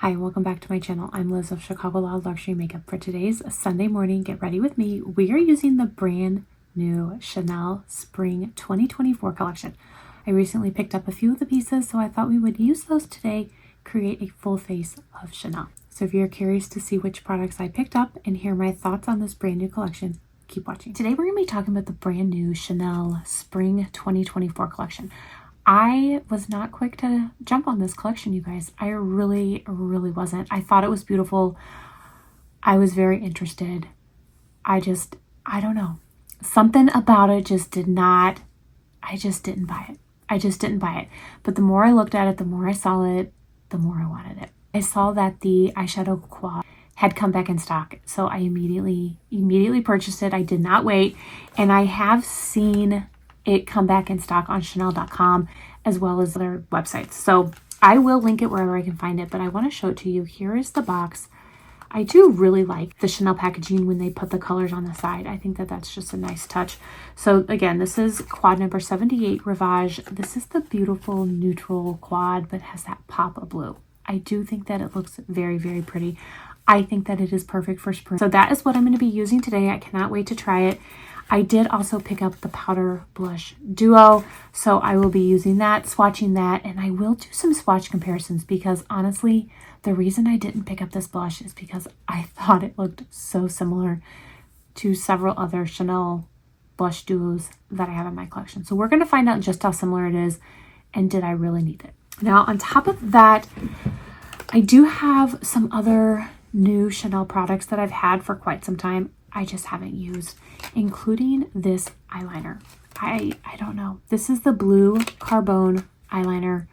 Hi, and welcome back to my channel. I'm Liz of Chicago Loud Luxury Makeup. For today's Sunday morning, get ready with me. We are using the brand new Chanel Spring 2024 collection. I recently picked up a few of the pieces, so I thought we would use those today, create a full face of Chanel. So if you're curious to see which products I picked up and hear my thoughts on this brand new collection, keep watching. Today we're going to be talking about the brand new Chanel Spring 2024 collection. I was not quick to jump on this collection, you guys. I really wasn't. I thought it was beautiful. I was very interested. I don't know. Something about it just did not, I just didn't buy it. I just didn't buy it. But the more I looked at it, the more I saw it, the more I wanted it. I saw that the eyeshadow quad had come back in stock. So I immediately purchased it. I did not wait. And I have seen it come back in stock on Chanel.com as well as their websites. So I will link it wherever I can find it, but I want to show it to you. Here is the box. I do really like the Chanel packaging when they put the colors on the side. I think that that's just a nice touch. So again, this is quad number 78 Rivage. This is the beautiful neutral quad, but has that pop of blue. I do think that it looks very pretty. I think that it is perfect for spring. So that is what I'm going to be using today. I cannot wait to try it. I did also pick up the powder blush duo, so I will be using that, swatching that, and I will do some swatch comparisons because honestly, the reason I didn't pick up this blush is because I thought it looked so similar to several other Chanel blush duos that I have in my collection. So we're going to find out just how similar it is and did I really need it. Now, on top of that, I do have some other new Chanel products that I've had for quite some time. I just haven't used, including this eyeliner. I don't know. This is the blue Carbone eyeliner.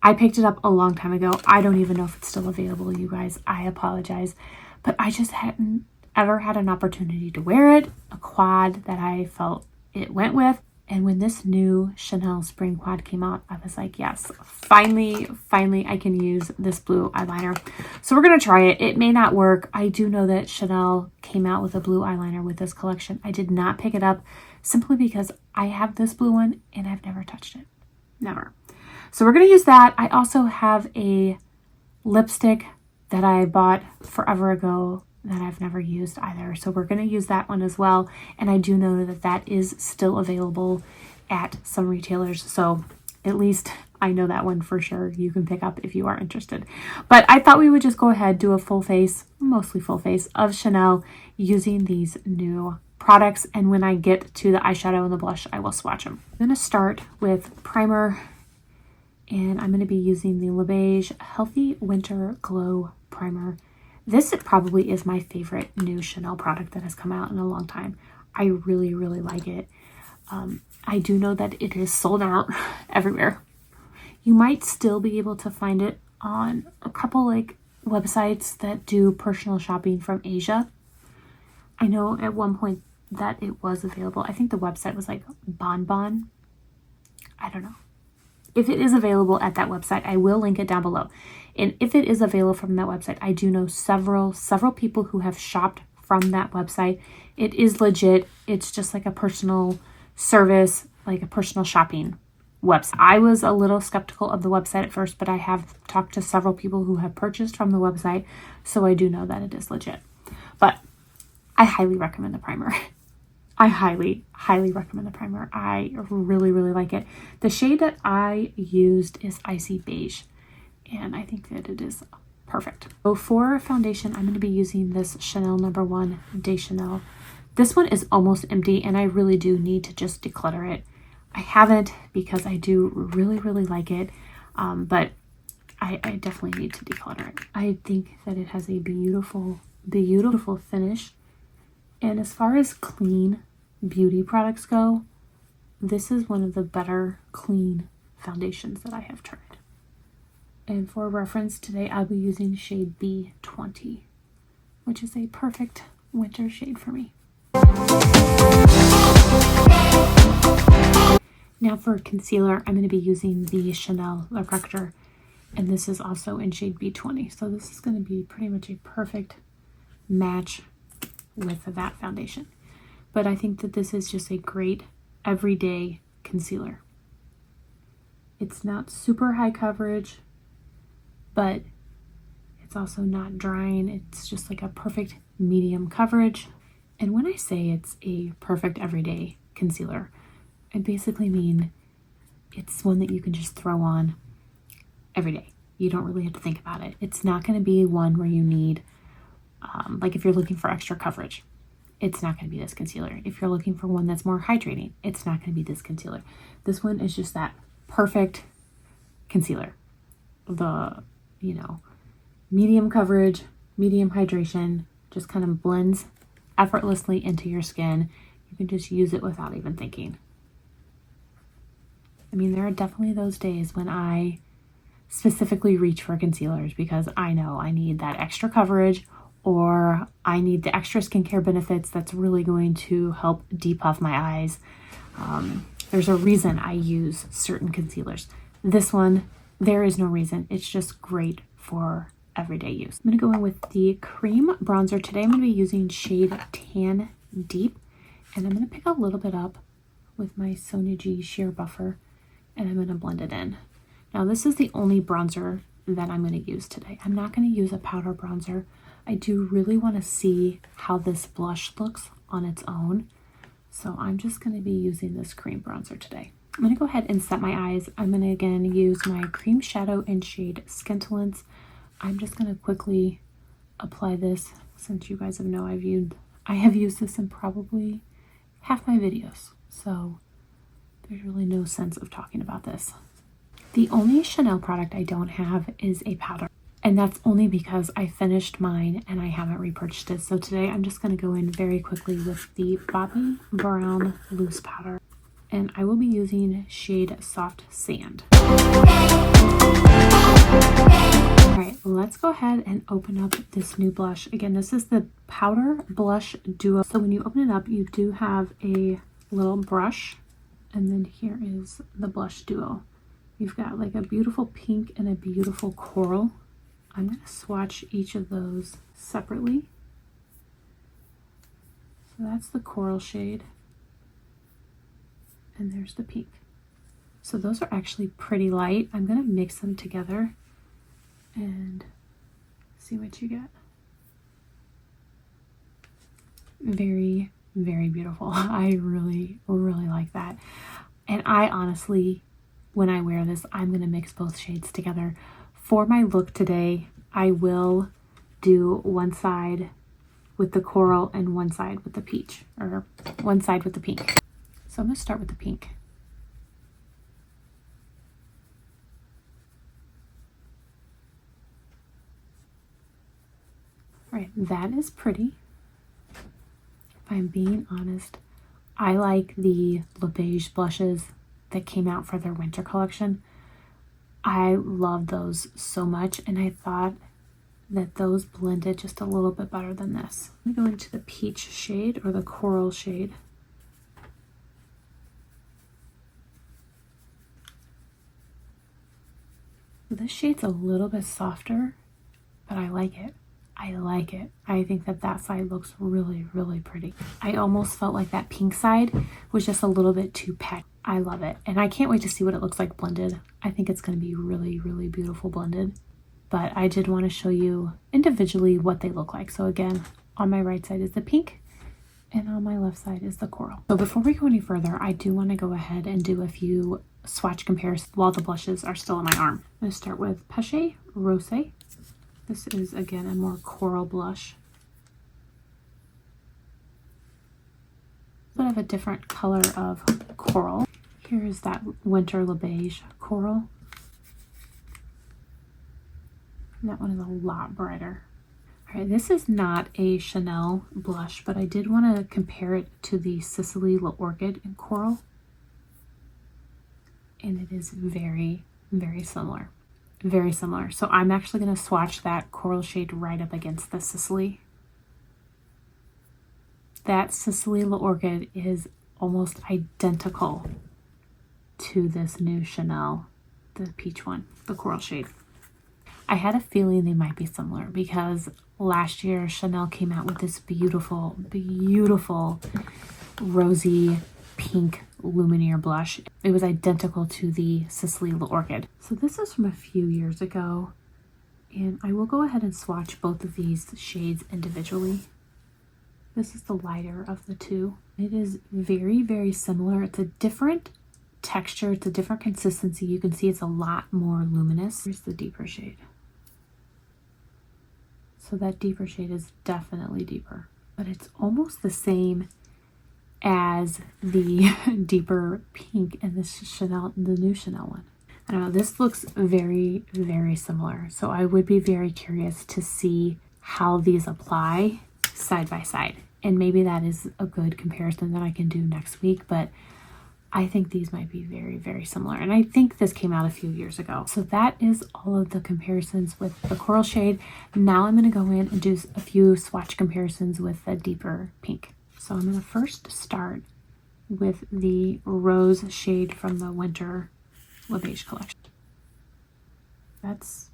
I picked it up a long time ago. I don't even know if it's still available, you guys. I apologize. But I just hadn't ever had an opportunity to wear it. A quad that I felt it went with. And when this new Chanel Spring Quad came out, I was like, yes, finally, I can use this blue eyeliner. So we're going to try it. It may not work. I do know that Chanel came out with a blue eyeliner with this collection. I did not pick it up simply because I have this blue one and I've never touched it. Never. So we're going to use that. I also have a lipstick that I bought forever ago that I've never used either. So we're going to use that one as well. And I do know that that is still available at some retailers. So at least I know that one for sure you can pick up if you are interested. But I thought we would just go ahead, do a full face, mostly full face of Chanel using these new products. And when I get to the eyeshadow and the blush, I will swatch them. I'm going to start with primer. And I'm going to be using the Le Beige Healthy Winter Glow Primer. This probably is my favorite new Chanel product that has come out in a long time. I really like it. I do know that it is sold out everywhere. You might still be able to find it on a couple like websites that do personal shopping from Asia. I know at one point that it was available. I think the website was like Bonbon. I don't know. If it is available at that website, I will link it down below. And if it is available from that website, I do know several people who have shopped from that website. It is legit. It's just like a personal service, like a personal shopping website. I was a little skeptical of the website at first, but I have talked to several people who have purchased from the website, so I do know that it is legit. But I highly recommend the primer. I highly recommend the primer. I really like it. The shade that I used is Icy Beige, and I think that it is perfect. So for foundation, I'm going to be using this Chanel No. 1 de Chanel. This one is almost empty, and I really do need to just declutter it. I haven't because I do really like it, but I definitely need to declutter it. I think that it has a beautiful finish. And as far as clean beauty products go, this is one of the better clean foundations that I have tried. And for reference, today I'll be using shade B20, which is a perfect winter shade for me. Now for concealer, I'm going to be using the Chanel Le Corrector, and this is also in shade B20. So this is going to be pretty much a perfect match with that foundation. But I think that this is just a great everyday concealer. It's not super high coverage, but It's also not drying. It's just like a perfect medium coverage. And when I say it's a perfect everyday concealer, I basically mean it's one that you can just throw on every day. You don't really have to think about it. It's not going to be one where you need, like if you're looking for extra coverage, it's not going to be this concealer. If you're looking for one that's more hydrating, it's not going to be this concealer. This one is just that perfect concealer. The, you know, medium coverage, medium hydration, just kind of blends effortlessly into your skin. You can just use it without even thinking. I mean, there are definitely those days when I specifically reach for concealers because I know I need that extra coverage or I need the extra skincare benefits that's really going to help depuff my eyes. There's a reason I use certain concealers. This one, there is no reason. It's just great for everyday use. I'm going to go in with the cream bronzer. Today I'm going to be using shade Tan Deep, and I'm going to pick a little bit up with my Sonia G Sheer Buffer, and I'm going to blend it in. Now this is the only bronzer that I'm going to use today. I'm not going to use a powder bronzer. I do really want to see how this blush looks on its own, so I'm just going to be using this cream bronzer today. I'm going to go ahead and set my eyes. I'm going to again use my cream shadow in shade Skintalence. I'm just going to quickly apply this since you guys know I have used this in probably half my videos, so there's really no sense of talking about this. The only Chanel product I don't have is a powder, and that's only because I finished mine and I haven't repurchased it. So today I'm just going to go in very quickly with the Bobbi Brown loose powder, and I will be using shade Soft Sand. Alright, let's go ahead and open up this new blush. Again, this is the Powder Blush Duo. So when you open it up, you do have a little brush, and then here is the blush duo. You've got like a beautiful pink and a beautiful coral. I'm going to swatch each of those separately. So that's the coral shade, and there's the pink. So those are actually pretty light. I'm going to mix them together and see what you get. Very, very beautiful. I really, really like that. And I honestly, when I wear this, I'm going to mix both shades together. For my look today, I will do one side with the coral and one side with the peach, or one side with the pink. So I'm going to start with the pink. All right, that is pretty. If I'm being honest, I like the Le Beige blushes that came out for their winter collection. I love those so much, and I thought that those blended just a little bit better than this. I'm going to go into the peach shade, or the coral shade. This shade's a little bit softer, but I like it. I like it. I think that that side looks really, really pretty. I almost felt like that pink side was just a little bit too pet. I love it. And I can't wait to see what it looks like blended. I think it's going to be really, really beautiful blended. But I did want to show you individually what they look like. So again, on my right side is the pink, and on my left side is the coral. So before we go any further, I do want to go ahead and do a few swatch compares while the blushes are still on my arm. I'm going to start with Peche Rosé. This is, again, a more coral blush. A bit of a different color of coral. Here is that Winter Le Beige coral. And that one is a lot brighter. All right, this is not a Chanel blush, but I did want to compare it to the Sicily La Orchid in coral. And it is very, very similar. Very similar. So I'm actually going to swatch that coral shade right up against the Sicily. That Sicily La Orchid is almost identical to this new Chanel, the peach one, the coral shade. I had a feeling they might be similar because last year Chanel came out with this beautiful, beautiful rosy pink Lumiere blush. It was identical to the Sicily La Orchid. So this is from a few years ago, And I will go ahead and swatch both of these shades individually. This is the lighter of the two. It is very, very similar. It's a different texture. It's a different consistency. You can see it's a lot more luminous. Here's the deeper shade. So that deeper shade is definitely deeper, but it's almost the same as the deeper pink in this Chanel, the new Chanel one. I don't know, this looks very, very similar. So I would be very curious to see how these apply side by side. And maybe that is a good comparison that I can do next week, but I think these might be very, very similar. And I think this came out a few years ago. So that is all of the comparisons with the coral shade. Now I'm going to go in and do a few swatch comparisons with the deeper pink. So I'm going to first start with the rose shade from the Winter Le Beige collection. That's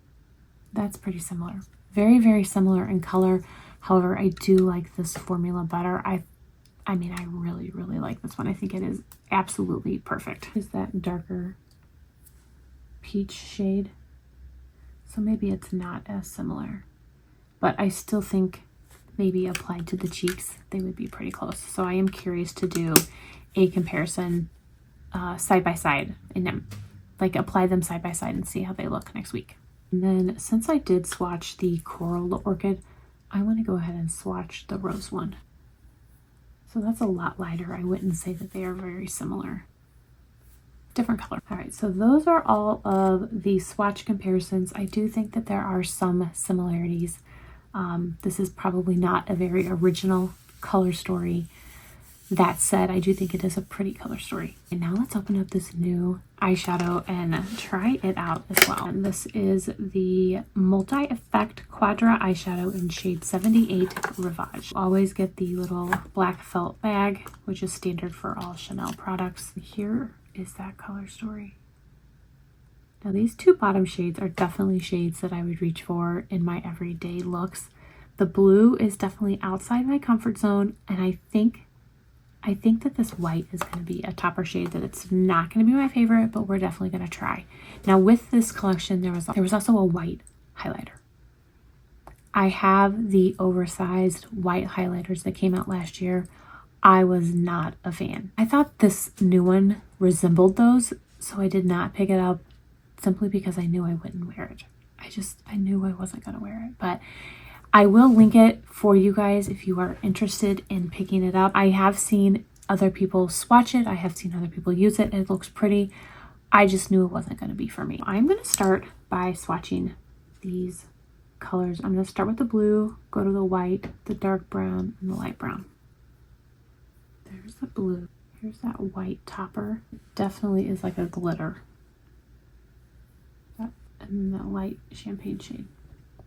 pretty similar. Very, very similar in color. However, I do like this formula better. I mean, I really, really like this one. I think it is absolutely perfect. Is that darker peach shade? So maybe it's not as similar, but I still think maybe applied to the cheeks, they would be pretty close. So I am curious to do a comparison side by side in them, like apply them side by side and see how they look next week. And then since I did swatch the Coral Orchid, I want to go ahead and swatch the Rose one. So that's a lot lighter. I wouldn't say that they are very similar. Different color. All right, so those are all of the swatch comparisons. I do think that there are some similarities. This is probably not a very original color story. That said, I do think it is a pretty color story. And now let's open up this new eyeshadow and try it out as well. And this is the Multi-Effect Quadra eyeshadow in shade 78 Rivage. Always get the little black felt bag, which is standard for all Chanel products. Here is that color story. Now these two bottom shades are definitely shades that I would reach for in my everyday looks. The blue is definitely outside my comfort zone, and I think that this white is going to be a topper shade that it's not going to be my favorite, but we're definitely going to try. Now with this collection, there was also a white highlighter. I have the oversized white highlighters that came out last year. I was not a fan. I thought this new one resembled those, so I did not pick it up simply because I knew I wouldn't wear it. I knew I wasn't going to wear it, but I will link it for you guys if you are interested in picking it up. I have seen other people swatch it. I have seen other people use it. It looks pretty. I just knew it wasn't going to be for me. I'm going to start by swatching these colors. I'm going to start with the blue, go to the white, the dark brown, and the light brown. There's the blue. Here's that white topper. It definitely is like a glitter. And that light champagne shade.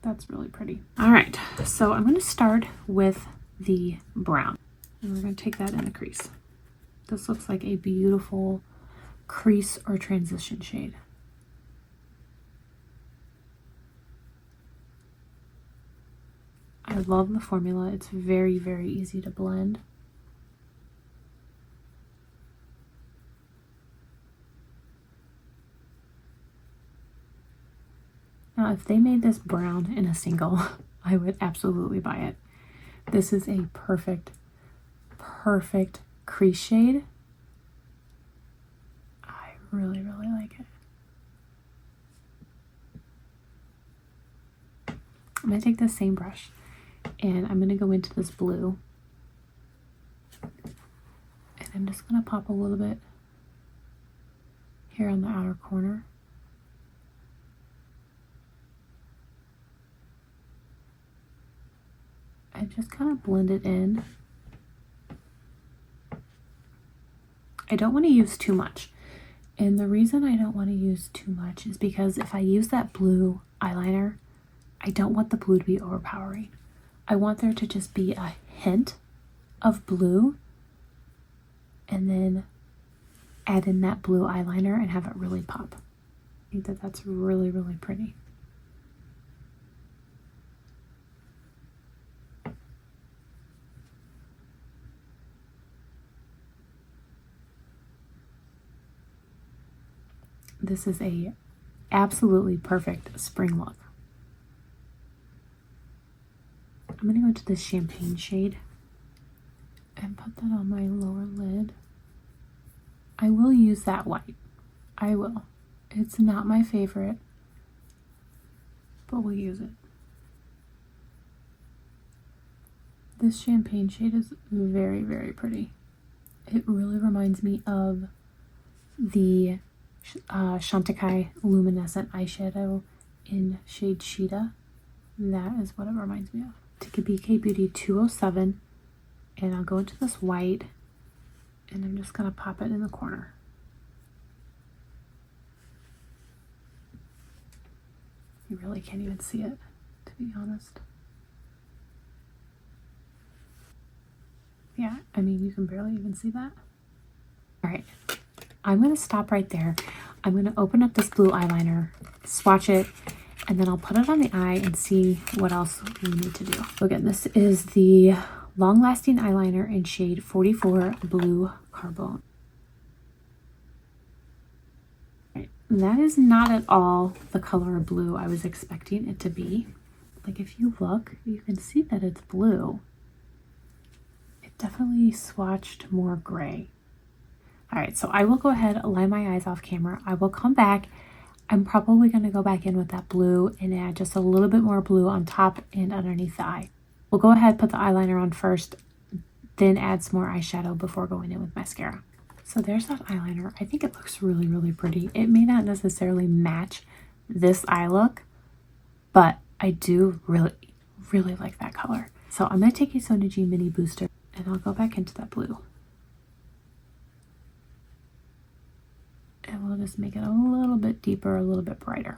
That's really pretty. All right, so I'm going to start with the brown. And we're going to take that in the crease. This looks like a beautiful crease or transition shade. I love the formula. It's very, very easy to blend. Now, if they made this brown in a single, I would absolutely buy it. This is a perfect crease shade. I really, really like it. I'm going to take the same brush and I'm going to go into this blue. And I'm just going to pop a little bit here on the outer corner. I just kind of blend it in. I don't want to use too much. And the reason I don't want to use too much is because if I use that blue eyeliner, I don't want the blue to be overpowering. I want there to just be a hint of blue and then add in that blue eyeliner and have it really pop. I think that that's really, really pretty. This is a absolutely perfect spring look. I'm gonna go into this champagne shade and put that on my lower lid. I will use that white. I will. It's not my favorite, but we'll use it. This champagne shade is very, very pretty. It really reminds me of the Chantecaille Luminescent eyeshadow in shade Sheeta. That is what it reminds me of. Take a BK Beauty 207, and I'll go into this white, and I'm just going to pop it in the corner. You really can't even see it, to be honest. Yeah, I mean, you can barely even see that. All right, I'm going to stop right there. I'm going to open up this blue eyeliner, swatch it, and then I'll put it on the eye and see what else we need to do. So again, this is the Long Lasting Eyeliner in shade 44 Blue Carbone. Right. That is not at all the color of blue I was expecting it to be. Like if you look, you can see that it's blue. It definitely swatched more gray. All right, so I will go ahead and line my eyes off camera. I will come back. I'm probably going to go back in with that blue and add just a little bit more blue on top and underneath the eye. We'll go ahead, put the eyeliner on first, then add some more eyeshadow before going in with mascara. So there's that eyeliner. I think it looks really, really pretty. It may not necessarily match this eye look, but I do really, really like that color. So I'm going to take a Sonia G Mini Booster and I'll go back into that blue. And we'll just make it a little bit deeper, a little bit brighter.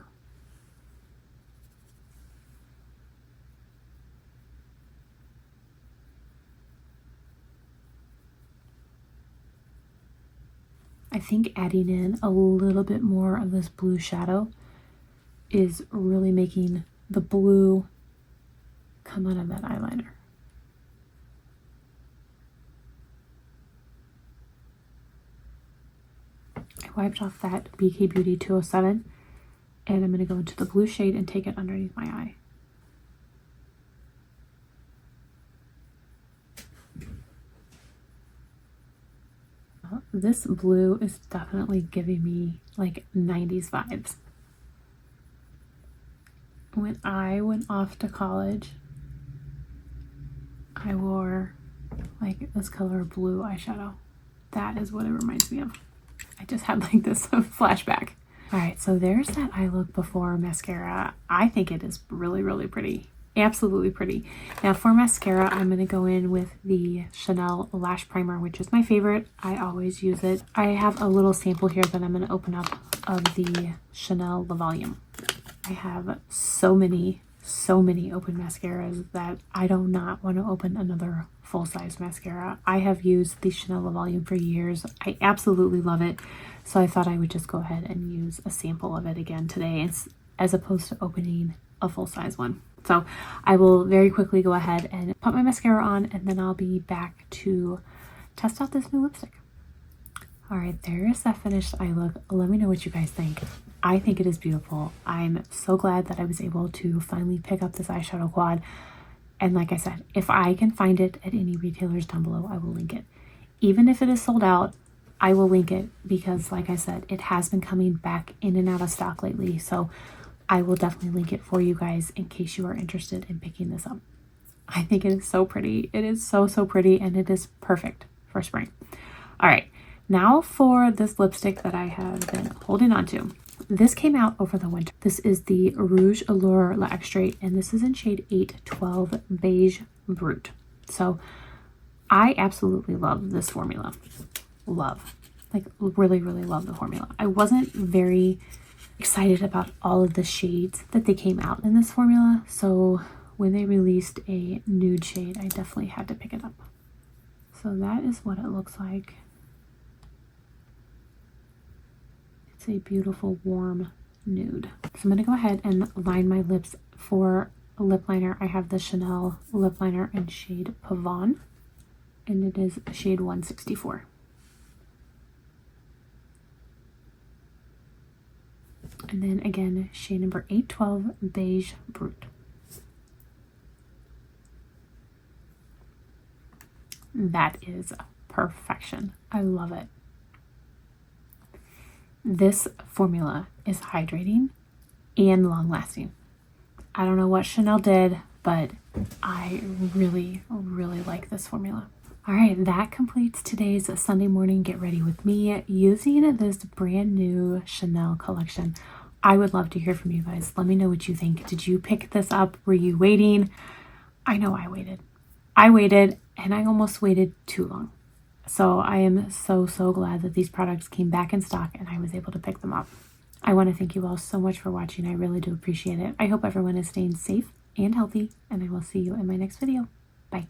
I think adding in a little bit more of this blue shadow is really making the blue come out of that eyeliner. I wiped off that BK Beauty 207 and I'm going to go into the blue shade and take it underneath my eye. This blue is definitely giving me like 90s vibes. When I went off to college, I wore like this color blue eyeshadow. That is what it reminds me of. I just had like this flashback. All right, so there's that eye look before mascara. I think it is really, really pretty. Absolutely pretty. Now for mascara, I'm going to go in with the Chanel Lash Primer, which is my favorite. I always use it. I have a little sample here that I'm going to open up of the Chanel Le Volume. I have so many open mascaras that I do not want to open another full-size mascara. I have used the Chanel Le Volume for years. I absolutely love it. So I thought I would just go ahead and use a sample of it again today as opposed to opening a full-size one. So I will very quickly go ahead and put my mascara on and then I'll be back to test out this new lipstick. All right, there's that finished eye look. Let me know what you guys think. I think it is beautiful. I'm so glad that I was able to finally pick up this eyeshadow quad. And like I said, if I can find it at any retailers down below, I will link it. Even if it is sold out, I will link it because like I said, it has been coming back in and out of stock lately. So I will definitely link it for you guys in case you are interested in picking this up. I think it is so pretty. It is so, so pretty and it is perfect for spring. All right, now for this lipstick that I have been holding on to. This came out over the winter. This is the Rouge Allure La Extrait and this is in shade 812 Beige Brut. So I absolutely love this formula. Love. Like really, really love the formula. I wasn't very excited about all of the shades that they came out in this formula. So when they released a nude shade, I definitely had to pick it up. So that is what it looks like. It's a beautiful warm nude. So I'm going to go ahead and line my lips for a lip liner. I have the Chanel lip liner in shade Pavon and it is shade 164. And then again, shade number 812 Beige Brut. That is perfection. I love it. This formula is hydrating and long lasting. I don't know what Chanel did, but I really, really like this formula. All right, that completes today's Sunday morning get ready with me using this brand new Chanel collection. I would love to hear from you guys. Let me know what you think. Did you pick this up? Were you waiting? I know I waited. I waited, and I almost waited too long. So I am so glad that these products came back in stock and I was able to pick them up. I want to thank you all so much for watching. I really do appreciate it. I hope everyone is staying safe and healthy, and I will see you in my next video. Bye.